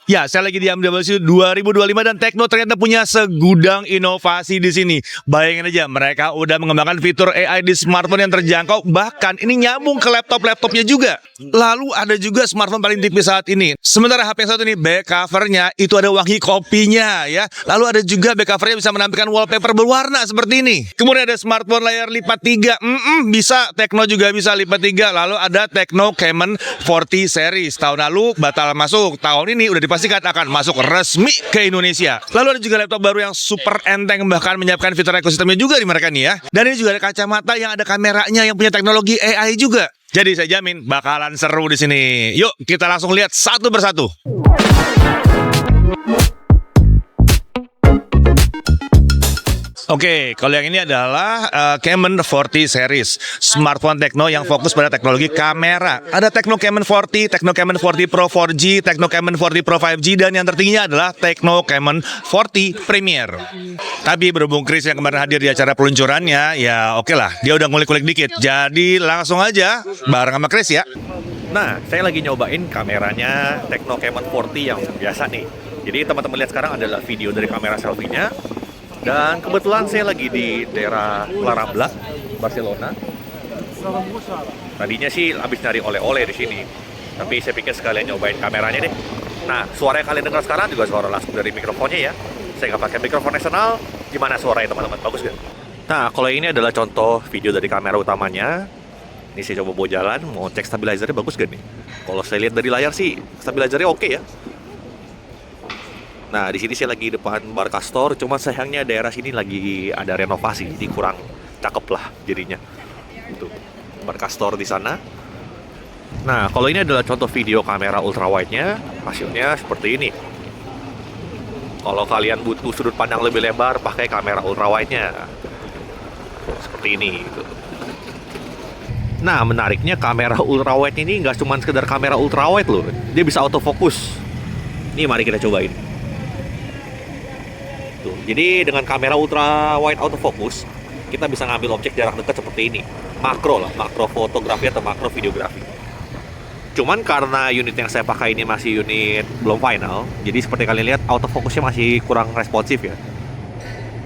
Ya, saya lagi di MWC 2025 dan Tecno ternyata punya segudang inovasi di sini. Bayangin aja, mereka udah mengembangkan fitur AI di smartphone yang terjangkau, bahkan ini nyambung ke laptop-laptopnya juga. Lalu ada juga smartphone paling tipis saat ini. Sementara HP yang satu ini back covernya itu ada wangi kopinya ya. Lalu ada juga back covernya bisa menampilkan wallpaper berwarna seperti ini. Kemudian ada smartphone layar lipat 3, bisa Tecno juga bisa lipat 3. Lalu ada Tecno Camon 40 series. Tahun lalu batal masuk, tahun ini udah dipastikan akan masuk resmi ke Indonesia. Lalu ada juga laptop baru yang super enteng, bahkan menyiapkan fitur ekosistemnya juga di mereka nih ya. Dan ini juga ada kacamata yang ada kameranya yang punya teknologi AI juga. Jadi saya jamin bakalan seru di sini. Yuk kita langsung lihat satu persatu. Oke, kalau yang ini adalah Camon 40 series, smartphone Tecno yang fokus pada teknologi kamera. Ada Tecno Camon 40, Tecno Camon 40 Pro 4G, Tecno Camon 40 Pro 5G, dan yang tertingginya adalah Tecno Camon 40 Premier. Tapi berhubung Chris yang kemarin hadir di acara peluncurannya, ya oke lah, dia udah ngulik-ngulik dikit. Jadi langsung aja bareng sama Chris ya. Nah, saya lagi nyobain kameranya Tecno Camon 40 yang biasa nih. Jadi teman-teman lihat sekarang adalah video dari kamera selfie-nya. Dan kebetulan saya lagi di daerah Larambla, Barcelona. Tadinya sih habis nyari oleh-oleh di sini, tapi saya pikir sekalian nyobain kameranya deh. Nah, suara yang kalian dengar sekarang juga suara langsung dari mikrofonnya ya. Saya nggak pakai mikrofon eksternal. Gimana suaranya teman-teman? Bagus gak? Nah, kalau ini adalah contoh video dari kamera utamanya. Ini saya coba bawa jalan, mau cek stabilizernya bagus gak nih? Kalau saya lihat dari layar sih, stabilizernya oke ya. Nah, di sini saya lagi depan Bar Castor, cuman sayangnya daerah sini lagi ada renovasi, jadi kurang cakep lah jadinya. Itu Bar Castor di sana. Nah, kalau ini adalah contoh video kamera ultrawide-nya, hasilnya seperti ini. Kalau kalian butuh sudut pandang lebih lebar, pakai kamera ultrawide-nya. Seperti ini gitu. Nah, menariknya kamera ultrawide ini nggak cuma sekedar kamera ultrawide loh, dia bisa autofocus. Ini mari kita cobain. Tuh, jadi dengan kamera ultra wide autofocus, kita bisa ngambil objek jarak dekat seperti ini. Makro lah, makro fotografi atau makro videografi. Cuman karena unit yang saya pakai ini masih unit belum final, jadi seperti kalian lihat autofocusnya masih kurang responsif ya.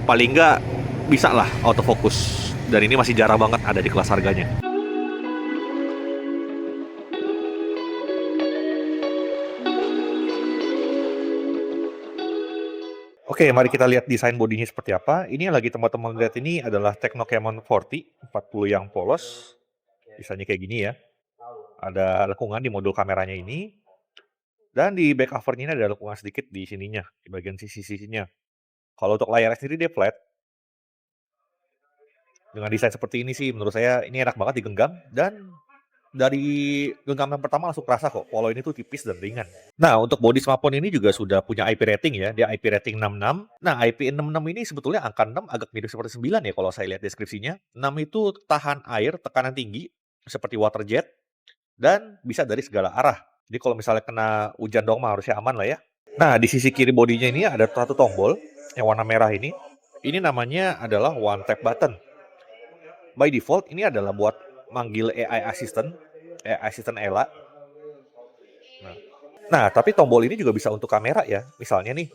Paling nggak bisa lah autofocus. Dan ini masih jarang banget ada di kelas harganya. Oke, mari kita lihat desain bodinya seperti apa. Ini yang lagi teman-teman lihat ini adalah Tecno Camon 40 yang polos. Desainnya kayak gini ya. Ada lekungan di modul kameranya ini. Dan di back covernya ini ada lekungan sedikit di sininya, di bagian sisi-sisinya. Kalau untuk layarnya sendiri dia flat. Dengan desain seperti ini sih menurut saya ini enak banget digenggam. Dan dari genggaman pertama langsung kerasa kok kalau ini tuh tipis dan ringan. Nah, untuk body smartphone ini juga sudah punya IP rating ya. Dia IP rating 66. Nah, IP 66 ini sebetulnya angka 6 agak mirip seperti 9 ya kalau saya lihat deskripsinya. 6 itu tahan air, tekanan tinggi seperti water jet dan bisa dari segala arah. Jadi kalau misalnya kena hujan dong mah harusnya aman lah ya. Nah, di sisi kiri bodinya ini ada satu tombol yang warna merah ini. Ini namanya adalah one tap button. By default ini adalah buat manggil AI assistant Ella. Nah, tapi tombol ini juga bisa untuk kamera ya. Misalnya nih,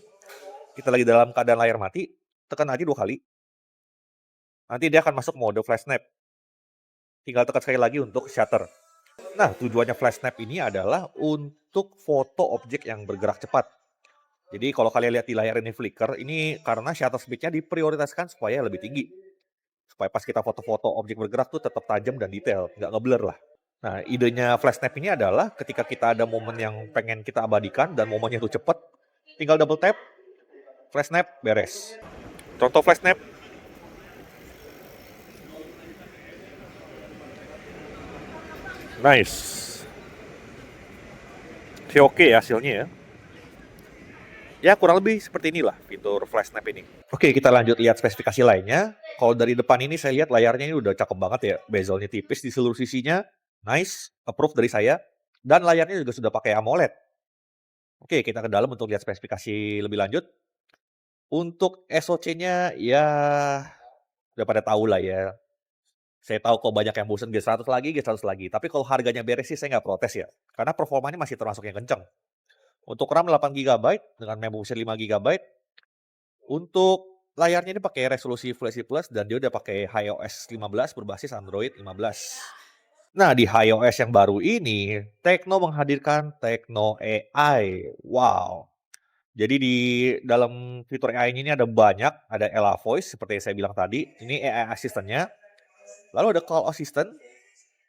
kita lagi dalam keadaan layar mati, tekan aja 2 kali. Nanti dia akan masuk mode flash snap. Tinggal tekan sekali lagi untuk shutter. Nah, tujuannya flash snap ini adalah untuk foto objek yang bergerak cepat. Jadi kalau kalian lihat di layar ini flicker, ini karena shutter speed-nya diprioritaskan supaya lebih tinggi. Supaya pas kita foto-foto objek bergerak tuh tetap tajam dan detail, nggak ngeblur lah. Nah, idenya flash snap ini adalah ketika kita ada momen yang pengen kita abadikan dan momennya itu cepet, tinggal double tap, flash snap, beres. Contoh flash snap. Nice. Sih oke ya hasilnya ya. Ya kurang lebih seperti inilah fitur flash snap ini. Oke, kita lanjut lihat spesifikasi lainnya. Kalau dari depan ini saya lihat layarnya ini udah cakep banget ya. Bezelnya tipis di seluruh sisinya. Nice, approve dari saya. Dan layarnya juga sudah pakai AMOLED. Oke, kita ke dalam untuk lihat spesifikasi lebih lanjut. Untuk SoC-nya ya udah pada tahu lah ya. Saya tahu kok banyak yang bosen G100 lagi, G100 lagi. Tapi kalau harganya beres sih saya nggak protes ya. Karena performanya masih termasuk yang kenceng. Untuk RAM 8 GB dengan memori 5 GB. Untuk layarnya ini pakai resolusi Full HD Plus dan dia udah pakai HiOS 15 berbasis Android 15. Nah, di HiOS yang baru ini, Tecno menghadirkan Tecno AI. Wow. Jadi di dalam fitur AI ini ada banyak, ada Ella Voice seperti yang saya bilang tadi. Ini AI asistennya. Lalu ada Call Assistant,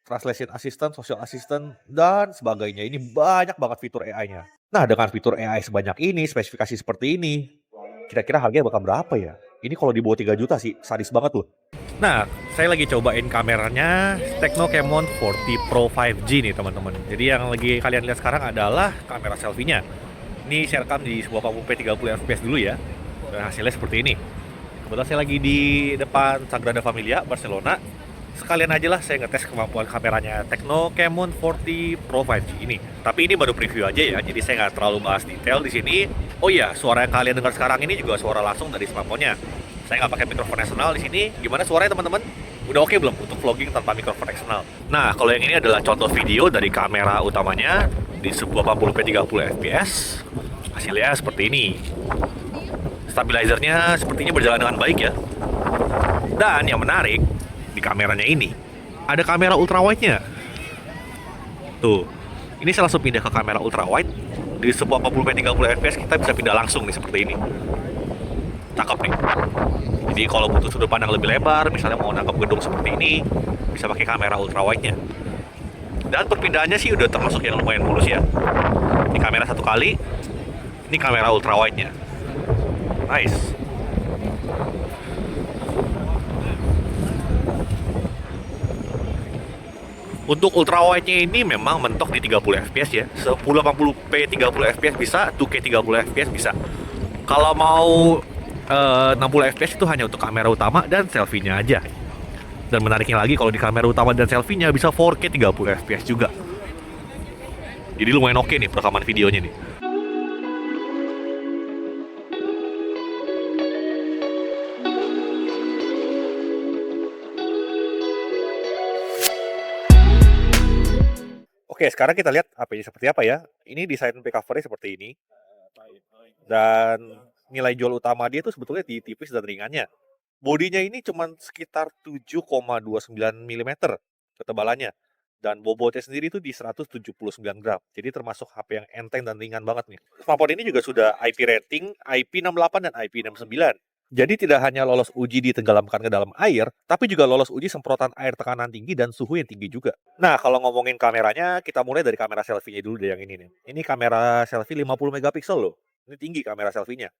Translation Assistant, Social Assistant, dan sebagainya. Ini banyak banget fitur AI-nya. Nah, dengan fitur AI sebanyak ini, spesifikasi seperti ini, kira-kira harganya bakal berapa ya? Ini kalau di bawah 3 juta sih, sadis banget loh. Nah, saya lagi cobain kameranya Tecno Camon 40 Pro 5G nih teman-teman. Jadi yang lagi kalian lihat sekarang adalah kamera selfie-nya. Ini saya rekam di sebuah 30 fps dulu ya. Dan hasilnya seperti ini. Kebetulan saya lagi di depan Sagrada Familia, Barcelona. Sekalian aja lah saya ngetes kemampuan kameranya Tecno Camon 40 Pro 5G ini. Tapi ini baru preview aja ya, jadi saya nggak terlalu bahas detail di sini. Oh iya, suara yang kalian dengar sekarang ini juga suara langsung dari smartphone-nya. Saya nggak pakai mikrofon eksternal di sini. Gimana suaranya teman-teman? Udah oke belum untuk vlogging tanpa mikrofon eksternal? Nah, kalau yang ini adalah contoh video dari kamera utamanya di sebuah 40p 30 fps. Hasilnya seperti ini. Stabilizernya sepertinya berjalan dengan baik ya. Dan yang menarik, di kameranya ini ada kamera ultrawide-nya. Tuh, ini saya langsung pindah ke kamera ultrawide. Di sebuah 40p 30 fps kita bisa pindah langsung nih seperti ini. Cakep nih. Jadi kalau butuh sudut pandang lebih lebar, misalnya mau nangkap gedung seperti ini, bisa pakai kamera ultrawide-nya. Dan perpindahannya sih udah termasuk yang lumayan mulus ya. Ini kamera satu kali, ini kamera ultrawide-nya. Nice. Untuk ultrawide-nya ini memang mentok di 30 fps ya. 1080p 30 fps bisa, 2K 30 fps bisa. Kalau mau 60 fps itu hanya untuk kamera utama dan selfie-nya aja. Dan menariknya lagi kalau di kamera utama dan selfie-nya bisa 4K 30 fps juga. Jadi lumayan oke nih perekaman videonya nih. Oke, sekarang kita lihat HP-nya seperti apa ya. Ini desain back cover-nya seperti ini. Dan nilai jual utama dia tuh sebetulnya di tipis dan ringannya. Bodinya ini cuma sekitar 7,29 mm ketebalannya. Dan bobotnya sendiri itu di 179 gram. Jadi termasuk HP yang enteng dan ringan banget nih. Smartphone ini juga sudah IP rating IP68 dan IP69. Jadi tidak hanya lolos uji ditenggelamkan ke dalam air, tapi juga lolos uji semprotan air tekanan tinggi dan suhu yang tinggi juga. Nah, kalau ngomongin kameranya, kita mulai dari kamera selfie-nya dulu deh yang ini nih. Ini kamera selfie 50 megapiksel loh. Ini tinggi kamera selfie-nya.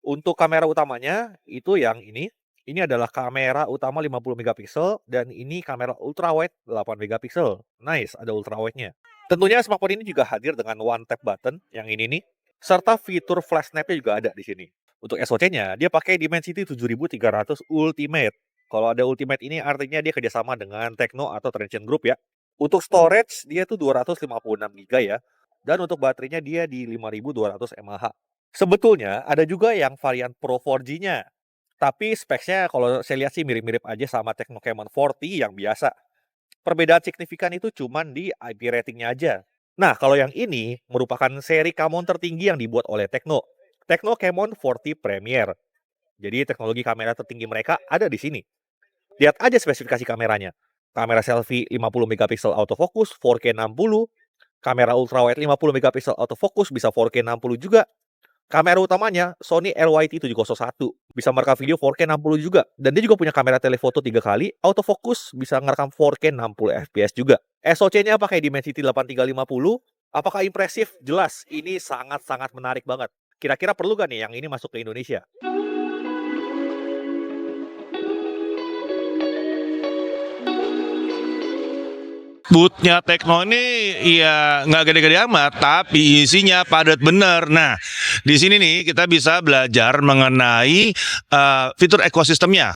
Untuk kamera utamanya, itu yang ini. Ini adalah kamera utama 50 megapiksel dan ini kamera ultrawide 8 megapiksel. Nice, ada ultrawide-nya. Tentunya smartphone ini juga hadir dengan one tap button yang ini nih. Serta fitur flash snap-nya juga ada di sini. Untuk SoC-nya, dia pakai Dimensity 7300 Ultimate. Kalau ada Ultimate ini artinya dia kerjasama dengan Tecno atau Transsion Group ya. Untuk storage, dia tuh 256 GB ya. Dan untuk baterainya dia di 5200 mAh. Sebetulnya ada juga yang varian Pro 4G-nya. Tapi specs-nya kalau saya lihat sih mirip-mirip aja sama Tecno Camon 40 yang biasa. Perbedaan signifikan itu cuma di IP ratingnya aja. Nah, kalau yang ini merupakan seri Camon tertinggi yang dibuat oleh Tecno. Tecno Camon 40 Premier. Jadi teknologi kamera tertinggi mereka ada di sini. Lihat aja spesifikasi kameranya. Kamera selfie 50 megapiksel autofocus 4K 60. Kamera ultrawide 50 megapiksel autofocus bisa 4K 60 juga. Kamera utamanya Sony LYT701. Bisa merekam video 4K 60 juga. Dan dia juga punya kamera telefoto 3 kali. Autofocus bisa ngerekam 4K 60 fps juga. SoC-nya pakai Dimensity 8350. Apakah impresif? Jelas. Ini sangat-sangat menarik banget. Kira-kira perlu gak nih yang ini masuk ke Indonesia? Bootnya Tecno ini ya nggak gede-gede amat, tapi isinya padat bener. Nah, di sini nih kita bisa belajar mengenai fitur ekosistemnya.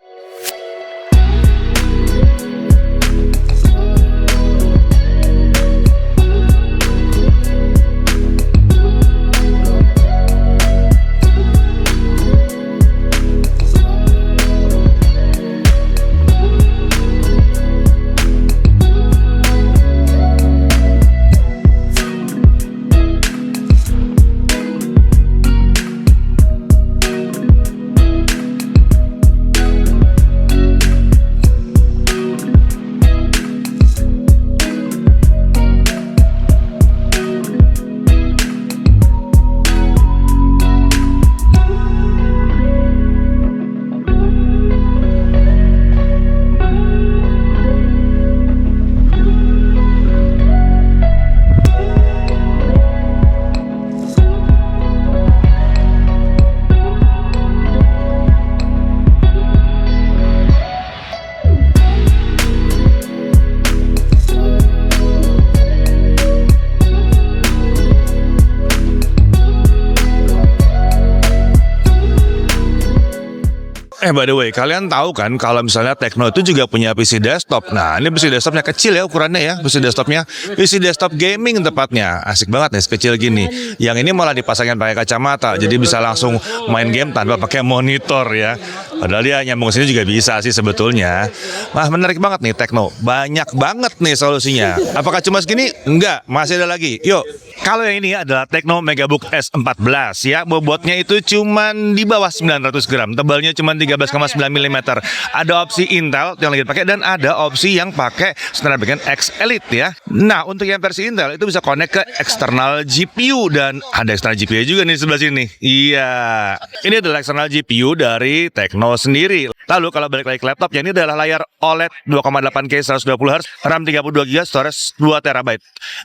By the way, kalian tahu kan kalau misalnya Tecno itu juga punya PC desktop. Nah, ini PC desktopnya kecil ya ukurannya ya, PC desktopnya. PC desktop gaming tepatnya. Asik banget nih, sekecil gini. Yang ini malah dipasangin pakai kacamata, jadi bisa langsung main game tanpa pakai monitor ya. Padahal dia nyambung sini juga bisa sih sebetulnya. Wah, menarik banget nih Tecno. Banyak banget nih solusinya. Apakah cuma segini? Enggak, masih ada lagi. Yuk. Kalau yang ini adalah Tecno Megabook S14 ya, bobotnya itu cuman di bawah 900 gram, tebalnya cuma 13,9 mm. Ada opsi Intel yang lagi dipakai dan ada opsi yang pakai Snapdragon X Elite ya. Nah, untuk yang versi Intel itu bisa connect ke eksternal GPU dan ada eksternal GPU juga nih sebelah sini. Iya, ini adalah eksternal GPU dari Tecno sendiri. Lalu kalau balik lagi ke laptopnya, ini adalah layar OLED 2,8K 120Hz, RAM 32GB, storage 2TB.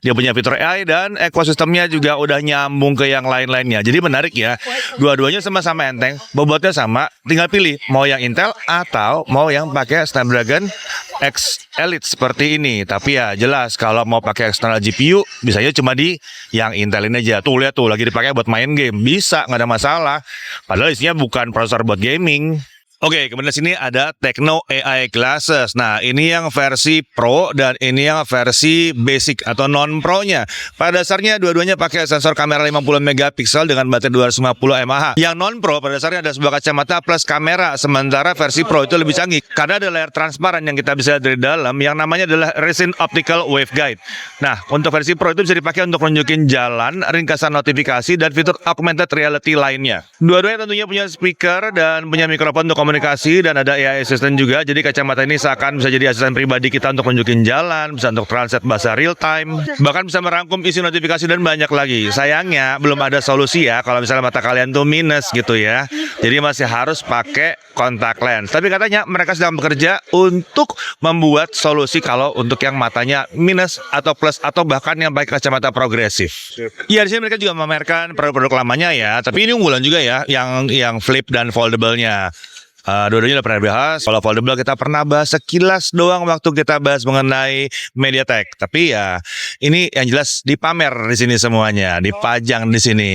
Dia punya fitur AI dan ekosistemnya juga udah nyambung ke yang lain-lainnya. Jadi menarik ya. Dua-duanya sama-sama enteng, bobotnya sama, tinggal pilih mau yang Intel atau mau yang pakai Snapdragon X Elite seperti ini. Tapi ya jelas kalau mau pakai external GPU bisanya cuma di yang Intel ini aja. Tuh lihat tuh lagi dipakai buat main game, bisa nggak ada masalah. Padahal isinya bukan prosesor buat gaming. Oke, kemudian sini ada Tecno AI Glasses. Nah, ini yang versi Pro dan ini yang versi Basic atau non-Pro-nya. Pada dasarnya dua-duanya pakai sensor kamera 50 megapiksel dengan baterai 250 mAh. Yang non-Pro pada dasarnya ada sebuah kacamata plus kamera, sementara versi Pro itu lebih canggih karena ada layar transparan yang kita bisa lihat dari dalam yang namanya adalah Resin Optical Waveguide. Nah, untuk versi Pro itu bisa dipakai untuk nunjukin jalan, ringkasan notifikasi dan fitur augmented reality lainnya. Dua-duanya tentunya punya speaker dan punya mikrofon untuk komunikasi dan ada AI assistant juga. Jadi kacamata ini seakan bisa jadi asisten pribadi kita untuk nunjukin jalan, bisa untuk translate bahasa real time, bahkan bisa merangkum isi notifikasi dan banyak lagi. Sayangnya belum ada solusi ya kalau misalnya mata kalian tuh minus gitu ya. Jadi masih harus pakai kontak lens. Tapi katanya mereka sedang bekerja untuk membuat solusi kalau untuk yang matanya minus atau plus atau bahkan yang pakai kacamata progresif. Iya, di sini mereka juga memamerkan produk-produk lamanya ya. Tapi ini unggulan juga ya, yang flip dan foldable-nya. Dua-duanya udah pernah bahas. Kalau foldable kita pernah bahas sekilas doang waktu kita bahas mengenai MediaTek. Tapi ya ini yang jelas dipamer di sini semuanya, dipajang di sini.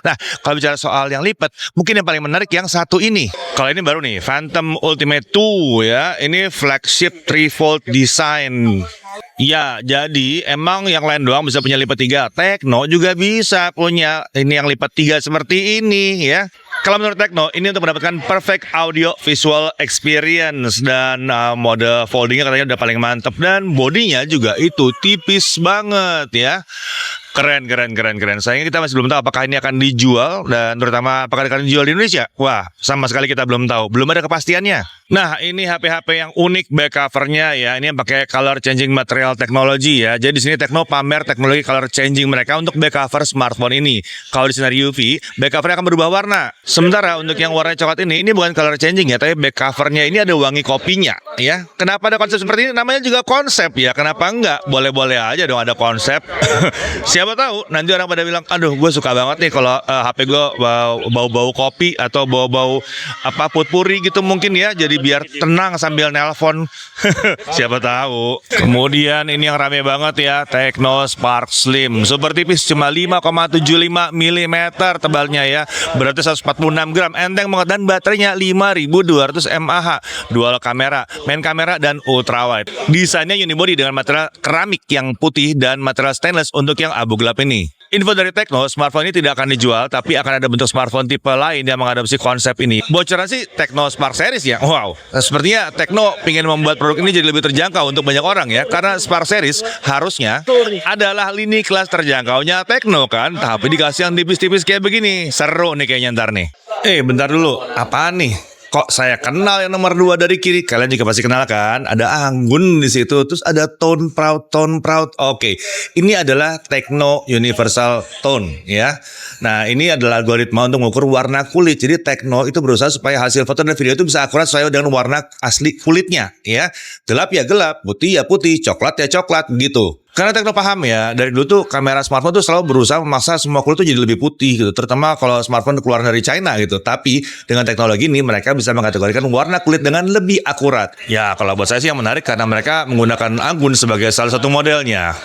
Nah, kalau bicara soal yang lipat, mungkin yang paling menarik yang satu ini. Kalau ini baru nih, Phantom Ultimate 2 ya. Ini flagship 3-fold design. Ya, jadi emang yang lain doang bisa punya lipat 3. Tecno juga bisa punya ini yang lipat 3 seperti ini ya. Kalau menurut Tecno, ini untuk mendapatkan perfect audio visual experience dan mode foldingnya katanya udah paling mantep dan bodinya juga itu tipis banget ya. Keren. Sayangnya kita masih belum tahu apakah ini akan dijual dan terutama apakah akan dijual di Indonesia. Wah, sama sekali kita belum tahu. Belum ada kepastiannya. Nah, ini HP-HP yang unik back covernya ya. Ini yang pakai color changing material technology ya. Jadi di sini Tecno pamer teknologi color changing mereka untuk back cover smartphone ini. Kalau di sinar UV, back covernya akan berubah warna. Sementara untuk yang warna coklat ini bukan color changing ya, tapi back covernya ini ada wangi kopinya ya. Kenapa ada konsep seperti ini? Namanya juga konsep ya. Kenapa enggak? Boleh-boleh aja dong ada konsep. Siapa tahu nanti orang pada bilang, aduh gue suka banget nih kalau HP gue bau-bau kopi atau bau-bau apa putpuri gitu mungkin ya. Jadi biar tenang sambil nelpon. Siapa tahu. Kemudian ini yang rame banget ya, Tecno Spark Slim. Super tipis cuma 5,75 mm tebalnya ya. Berarti 146 gram. Enteng banget dan baterainya 5200 mAh. Dual kamera, main kamera dan ultrawide. Desainnya unibody dengan material keramik yang putih dan material stainless untuk yang abu gelap ini. Info dari Tecno, smartphone ini tidak akan dijual, tapi akan ada bentuk smartphone tipe lain yang mengadopsi konsep ini. Bocoran sih Tecno Spark Series ya. Wow, sepertinya Tecno ingin membuat produk ini jadi lebih terjangkau untuk banyak orang ya. Karena Spark Series harusnya adalah lini kelas terjangkaunya Tecno kan. Tapi dikasih yang tipis-tipis kayak begini. Seru nih kayaknya ntar nih. Bentar dulu, apaan nih? Kok saya kenal yang nomor 2 dari kiri? Kalian juga pasti kenal kan? Ada anggun di situ, terus ada tone proud. Oke, ini adalah Tecno Universal Tone ya. Nah, ini adalah algoritma untuk mengukur warna kulit. Jadi Tecno itu berusaha supaya hasil foto dan video itu bisa akurat sesuai dengan warna asli kulitnya ya. Gelap ya gelap, putih ya putih, coklat ya coklat gitu. Karena Tecno paham ya, dari dulu tuh kamera smartphone tuh selalu berusaha memaksa semua kulit tuh jadi lebih putih gitu. Terutama kalau smartphone keluar dari China gitu. Tapi dengan teknologi ini mereka bisa mengkategorikan warna kulit dengan lebih akurat. Ya kalau buat saya sih yang menarik karena mereka menggunakan anggun sebagai salah satu modelnya.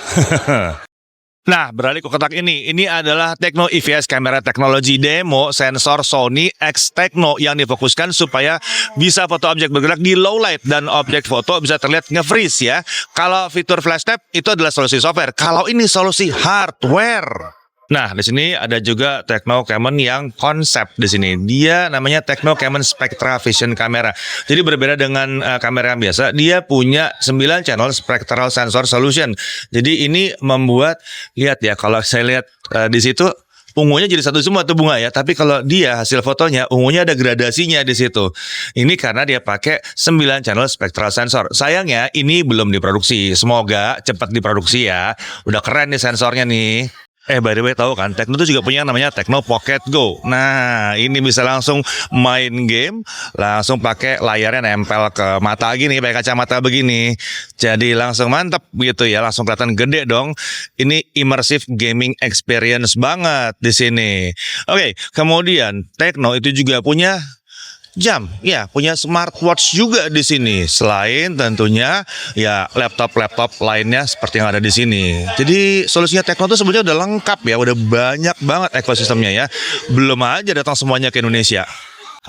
Nah, beralih ke kotak ini adalah Tecno EVS Camera Technology demo sensor Sony X Tecno yang difokuskan supaya bisa foto objek bergerak di low light dan objek foto bisa terlihat nge-freeze ya. Kalau fitur flash tap itu adalah solusi software, kalau ini solusi hardware. Nah, di sini ada juga Tecno Camon yang konsep di sini. Dia namanya Tecno Camon Spectra Vision Camera. Jadi berbeda dengan kamera yang biasa, dia punya 9 channel spectral sensor solution. Jadi ini membuat, lihat ya, kalau saya lihat di situ ungunya jadi satu semua tuh bunga ya, tapi kalau dia hasil fotonya ungunya ada gradasinya di situ. Ini karena dia pakai 9 channel spectral sensor. Sayangnya ini belum diproduksi. Semoga cepat diproduksi ya. Udah keren nih sensornya nih. By the way, tahu kan, Tecno tuh juga punya yang namanya Tecno Pocket Go. Nah, ini bisa langsung main game, langsung pakai layarnya nempel ke mata gini, pakai kacamata begini. Jadi langsung mantep gitu ya, langsung kelihatan gede dong. Ini immersive gaming experience banget di sini. Oke, kemudian Tecno itu juga punya jam, ya, punya smartwatch juga di sini. Selain tentunya ya laptop-laptop lainnya seperti yang ada di sini. Jadi solusinya Tecno tuh sebenarnya udah lengkap ya, udah banyak banget ekosistemnya ya. Belum aja datang semuanya ke Indonesia.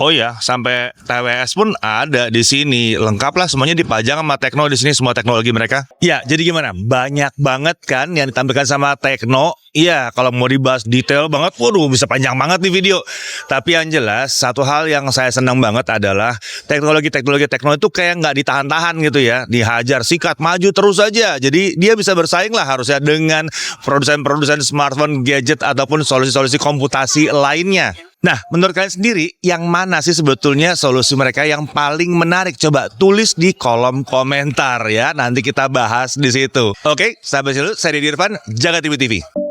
Oh ya, sampai TWS pun ada di sini. Lengkap lah, semuanya dipajang sama Tecno di sini, semua teknologi mereka. Ya, jadi gimana? Banyak banget kan yang ditampilkan sama Tecno. Iya, kalau mau dibahas detail banget, waduh, bisa panjang banget nih video. Tapi yang jelas, satu hal yang saya senang banget adalah teknologi-teknologi Tecno itu kayak nggak ditahan-tahan gitu ya. Dihajar, sikat, maju terus aja. Jadi dia bisa bersaing lah harusnya dengan produsen-produsen smartphone, gadget, ataupun solusi-solusi komputasi lainnya. Nah, menurut kalian sendiri, yang mana sih sebetulnya solusi mereka yang paling menarik? Coba tulis di kolom komentar ya. Nanti kita bahas di situ. Oke, sampai situ. Saya Deddy Irfan, Jaga TV TV.